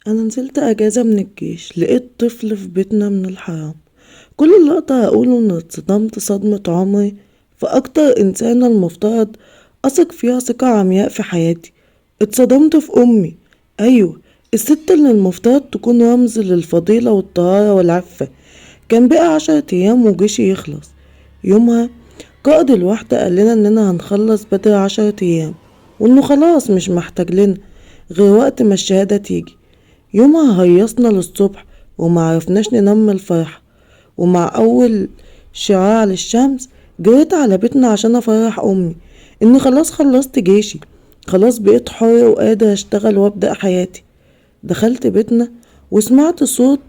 انا نزلت اجازة من الجيش، لقيت طفل في بيتنا من الحرام. كل اللي اقدر اقوله ان اتصدمت صدمة عمري في اكتر انسانة المفترض اثق فيها ثقة عمياء في حياتي. اتصدمت في امي. ايوه، الست اللي المفترض تكون رمز للفضيلة والطهارة والعفة. كان بقى 10 ايام وجيشي يخلص. يومها قائد الوحدة قال لنا اننا هنخلص بدري 10 ايام، وانه خلاص مش محتاج لنا غير وقت ما الشهادة تيجي. يومها هيصنا للصبح ومعرفناش ننام من الفرحة. ومع أول شعاع للشمس جريت على بيتنا عشان أفرح أمي إني خلاص خلصت جيشي، خلاص بقيت حر وقادر أشتغل وأبدأ حياتي. دخلت بيتنا وسمعت صوت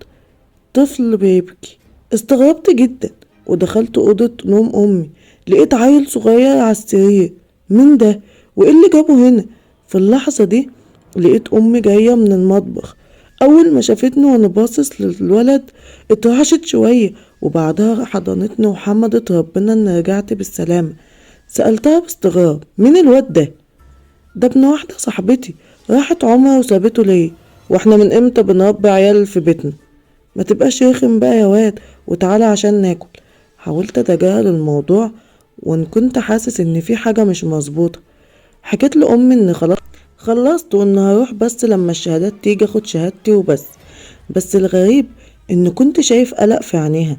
طفل بيبكي. استغربت جدا ودخلت أوضة نوم أمي، لقيت عيل صغير على السرير. مين ده؟ وإيه اللي جابه هنا؟ في اللحظة دي لقيت أمي جاية من المطبخ. أول ما شافتني وأنا باصص للولد اترعشت شوية، وبعدها حضنتني وحمدت ربنا إن رجعت بالسلامة. سألتها باستغراب: مين الواد ده؟ ده ابن واحدة صاحبتي، راحت عمرة وسابته ليه، واحنا من امتى بنربي عيال في بيتنا؟ ما تبقاش رخم بقى يا واد، وتعالى عشان ناكل. حاولت اتجاهل الموضوع وان كنت حاسس ان في حاجة مش مظبوطة. حكيت لأمي ان خلصت وان هروح بس لما الشهادات تيجي اخد شهادتي وبس. بس الغريب ان كنت شايف قلق في عينيها،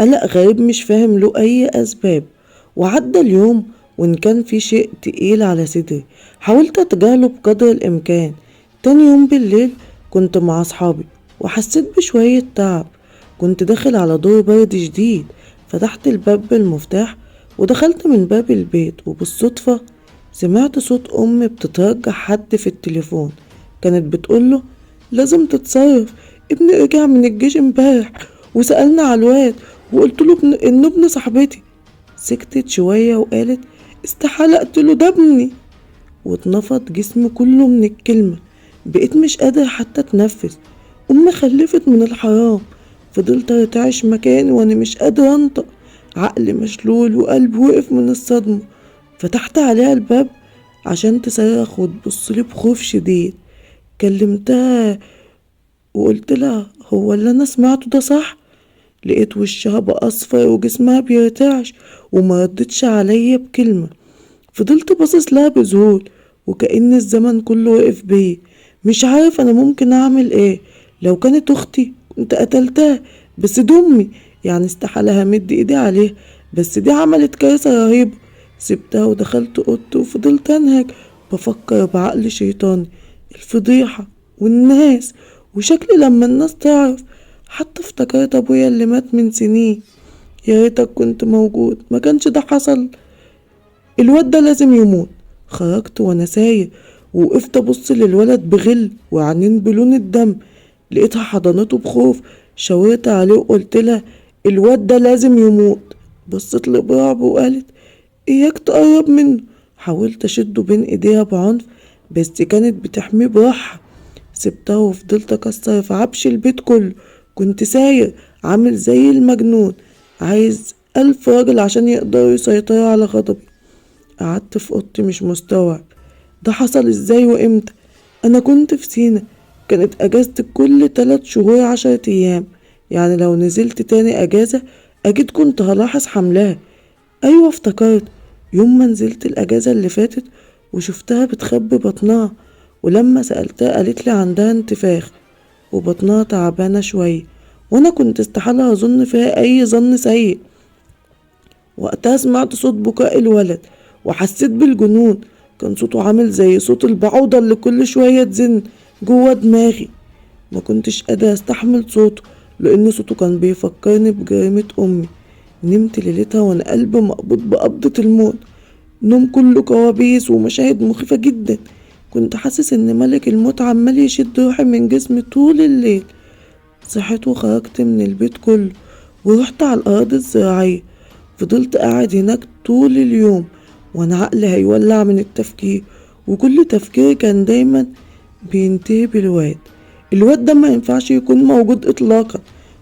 قلق غريب مش فاهم له اي اسباب. وعدى اليوم وان كان في شيء تقيل على صدري حاولت اتجاهله بقدر الامكان. تاني يوم بالليل كنت مع اصحابي وحسيت بشوية تعب. كنت داخل على دور برد شديد. فتحت الباب بالمفتاح ودخلت من باب البيت، وبالصدفة سمعت صوت أمي بتترجى حد في التليفون. كانت بتقوله: لازم تتصرف، ابني رجع من الجيش امبارح وسألنا على الواد وقلت له انه ابن صاحبتي. سكتت شوية وقالت: استحالة اقتله، ده ابني. واتنفض جسمي كله من الكلمة. بقيت مش قادر حتى اتنفس. أمي خلفت من الحرام. فضلت ارتعش مكاني وانا مش قادر انطق. عقلي مشلول وقلبي وقف من الصدمة. فتحت عليها الباب عشان تصرخ وتبصلي بخوف شديد. كلمتها وقلت لها: هو اللي انا سمعته ده صح؟ لقيت وشها بقى اصفر وجسمها بيرتعش وما ردتش عليا بكلمة. فضلت باصص لها بذهول وكأن الزمن كله وقف بيا. مش عارف انا ممكن اعمل ايه. لو كانت اختي كنت قتلتها، بس دي امي، يعني استحالة همد ايدي عليها. بس دي عملت كارثة رهيبة. سبتها ودخلت اوضتي وفضلت انهج بفكر بعقل شيطاني: الفضيحة والناس وشكلي لما الناس تعرف. حتى افتكرت ابويا اللي مات من سنين. يا ريتك كنت موجود، ما كانش ده حصل. الواد ده لازم يموت. خرجت وانا سايق ووقفت ابص للولد بغل وعينين بلون الدم. لقيتها حضنته بخوف. شاورت عليه وقلت لها: الواد ده لازم يموت. بصت لي برعب وقالت: اياك تقرب منه. حاولت اشده بين ايديها بعنف بس كانت بتحميه براحة. سبتها وفضلت اكسر في عفش البيت كله. كنت سايق عامل زي المجنون، عايز 1000 راجل عشان يقدروا يسيطروا على غضبي. قعدت في اوضتي مش مستوعب ده حصل ازاي وامتى. انا كنت في سينا، كانت اجازتي كل 3 شهور 10 ايام، يعني لو نزلت تاني اجازة اكيد كنت هلاحظ حملها. ايوه افتكرت يوم ما نزلت الاجازة اللي فاتت وشفتها بتخبي بطنها، ولما سألتها قالت لي عندها انتفاخ وبطنها تعبانة شوية، وانا كنت استحالة اظن فيها اي ظن سيء. وقتها سمعت صوت بكاء الولد وحسيت بالجنون. كان صوته عامل زي صوت البعوضة اللي كل شوية تزن جوه دماغي. ما كنتش قادرة استحمل صوته لان صوته كان بيفكرني بجريمة امي. نمت ليلتها وانا قلبي مقبوض بقبضة الموت. نوم كله كوابيس ومشاهد مخيفة جدا. كنت حاسس ان ملك الموت عمال يشد روحي من جسمي طول الليل. صحيت وخرجت من البيت كله ورحت على الأراضي الزراعية. فضلت قاعد هناك طول اليوم وانا عقلي هيولع من التفكير، وكل تفكيري كان دايما بينتهي بالواد. الواد ده ما ينفعش يكون موجود اطلاقا.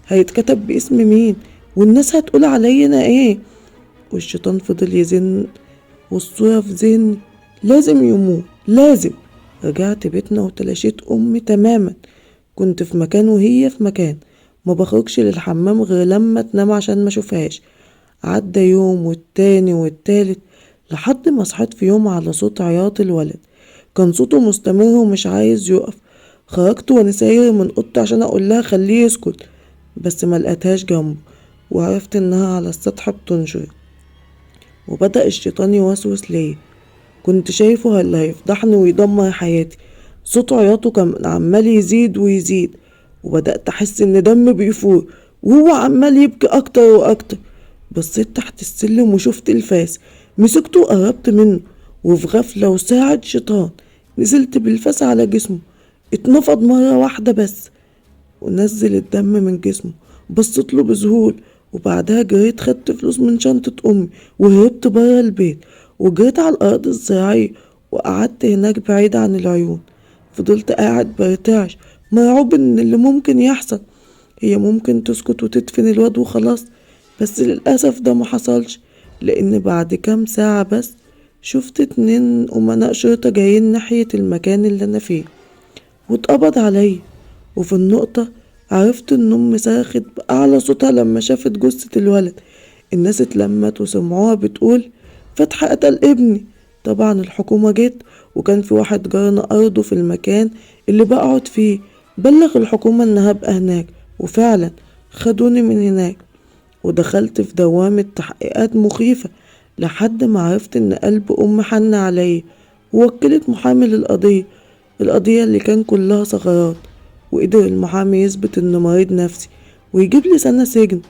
هيتكتب باسم مين؟ والناس هتقول عليا انا ايه؟ والشيطان فضل يزن والصورة في ذهني: لازم يموت، لازم. رجعت بيتنا وتلاشيت امي تماما. كنت في مكان وهي في مكان، ما بخرجش للحمام غير لما تنام عشان ما اشوفهاش. عدى يوم والتاني والتالت لحد ما صحيت في يوم على صوت عياط الولد. كان صوته مستمر ومش عايز يقف. خرجت وانا ساير من اوضتي عشان اقول لها خليه يسكت، بس ما لقيتهاش جنبه، وعرفت انها على السطح بتنشر. وبدأ الشيطان يوسوس ليا. كنت شايفه اللي هيفضحني ويدمر حياتي. صوت عياطه كان عمال يزيد ويزيد، وبدأت أحس إن دم بيفور وهو عمال يبكي أكتر وأكتر. بصيت تحت السلم وشفت الفاس، مسكته وقربت منه، وفي غفلة وساعد شيطان نزلت بالفاس على جسمه. اتنفض مرة واحدة بس ونزل الدم من جسمه. بصيت له بذهول، وبعدها جريت خدت فلوس من شنطة أمي وهربت برا البيت، وجريت على الأرض الزراعية وقعدت هناك بعيد عن العيون. فضلت قاعد برتعش مرعوب ان اللي ممكن يحصل. هي ممكن تسكت وتدفن الواد وخلاص، بس للأسف ده محصلش، لأن بعد كام ساعة بس شفت 2 أمناء شرطة جايين ناحية المكان اللي أنا فيه، واتقبض عليا. وفي النقطة عرفت ان امي صرخت بأعلى صوتها لما شافت جثة الولد. الناس اتلمت وسمعوها بتقول فتحي قتل ابني. طبعا الحكومة جت، وكان في واحد جارنا أرضه في المكان اللي بقعد فيه، بلغ الحكومة انها هبقى هناك، وفعلا خدوني من هناك. ودخلت في دوامة تحقيقات مخيفة لحد ما عرفت ان قلب ام حن عليا، ووكلت محامي للقضية، القضية اللي كان كلها ثغرات. وقدر المحامي يثبت انه مريض نفسي ويجيب لي سنة سجن.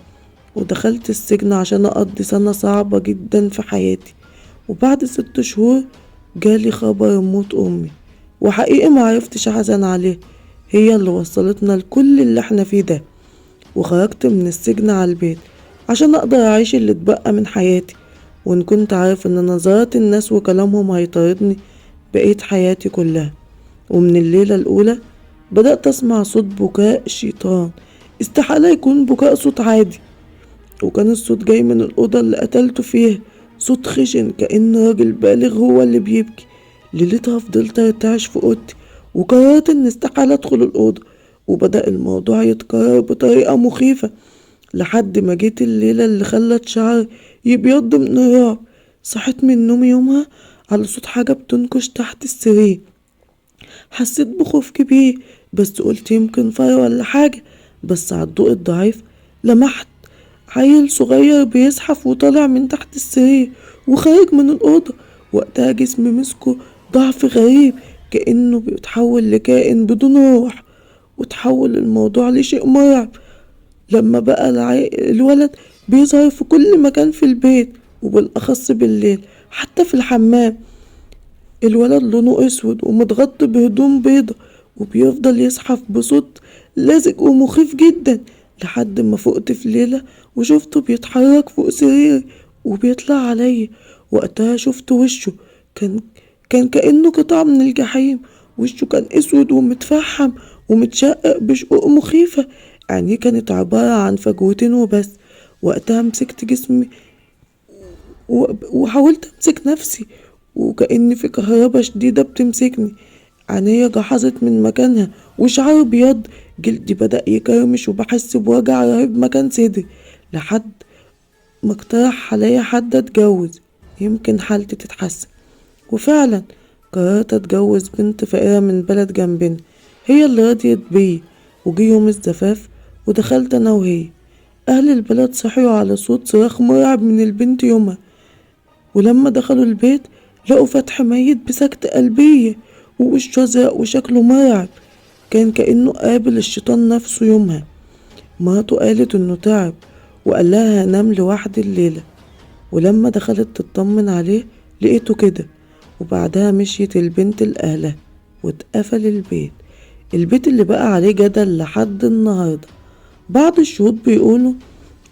ودخلت السجن عشان اقضي سنة صعبة جدا في حياتي. وبعد 6 شهور جالي خبر موت امي، وحقيقي ما عرفتش احزن عليه، هي اللي وصلتنا لكل اللي احنا فيه ده. وخرجت من السجن على البيت عشان اقدر اعيش اللي اتبقى من حياتي، وان كنت عارف ان نظرات الناس وكلامهم هيطاردني بقيت حياتي كلها. ومن الليلة الاولى بدأت اسمع صوت بكاء الشيطان. استحالة يكون بكاء صوت عادي، وكان الصوت جاي من الأوضة اللي قتلته فيها، صوت خشن كأن راجل بالغ هو اللي بيبكي. ليلتها فضلت ارتعش في اوضتي، وقررت ان استحالة ادخل الأوضة. وبدأ الموضوع يتكرر بطريقة مخيفة لحد ما جيت الليلة اللي خلت شعري يبيض من الرعب. صحيت من نومي يومها على صوت حاجة بتنكش تحت السرير. حسيت بخوف كبير، بس قلت يمكن فار ولا حاجة. بس على الضوء الضعيف لمحت عيل صغير بيزحف وطالع من تحت السرير وخارج من الأوضة. وقتها جسمي مسكه ضعف غريب، كأنه بيتحول لكائن بدون روح. وتحول الموضوع لشيء مرعب لما بقى الولد بيظهر في كل مكان في البيت، وبالأخص بالليل حتى في الحمام. الولد لونه اسود ومتغطي بهدوم بيضة، وبيفضل يزحف بصوت لازج ومخيف جدا لحد ما فقت في ليلة وشفته بيتحرك فوق سريري وبيطلع عليا. وقتها شفت وشه، كان كأنه قطعة من الجحيم. وشه كان اسود ومتفحم ومتشقق بشقوق مخيفة، عينيه كانت عبارة عن فجوتين وبس. وقتها مسكت جسمي وحاولت امسك نفسي، وكأن في كهربا شديدة بتمسكني. عينيا جحظت من مكانها وشعري ابيض، جلدي بدأ يكرمش وبحس بوجع رهيب مكان صدري. لحد ما اقترح عليا حد اتجوز يمكن حالتي تتحسن. وفعلا قررت اتجوز بنت فقيرة من بلد جنبنا، هي اللي رضيت بيا. وجي يوم الزفاف ودخلت انا وهي. اهل البلد صحيوا على صوت صراخ مرعب من البنت يومها، ولما دخلوا البيت لقوا فتح ميت بسكتة قلبية ووشه ازرق وشكله مرعب، كان كأنه قابل الشيطان نفسه يومها. مراته قالت انه تعب وقال لها هنام لوحدي الليلة، ولما دخلت تطمن عليه لقيته كده. وبعدها مشيت البنت لأهلها واتقفل البيت اللي بقى عليه جدل لحد النهاردة. بعض الشهود بيقولوا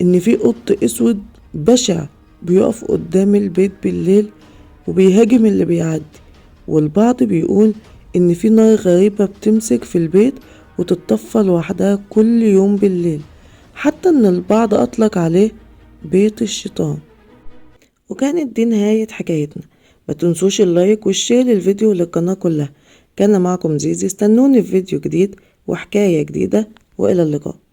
ان في قط اسود بشع بيقف قدام البيت بالليل وبيهاجم اللي بيعدي. والبعض بيقول ان في نار غريبة بتمسك في البيت وتتطفى لوحدها كل يوم بالليل، حتى ان البعض اطلق عليه بيت الشيطان. وكانت دي نهاية حكايتنا. ما تنسوش اللايك والشير للفيديو للقناة كلها. كان معكم زيزي، استنوني في فيديو جديد. وحكاية جديدة، وإلى اللقاء.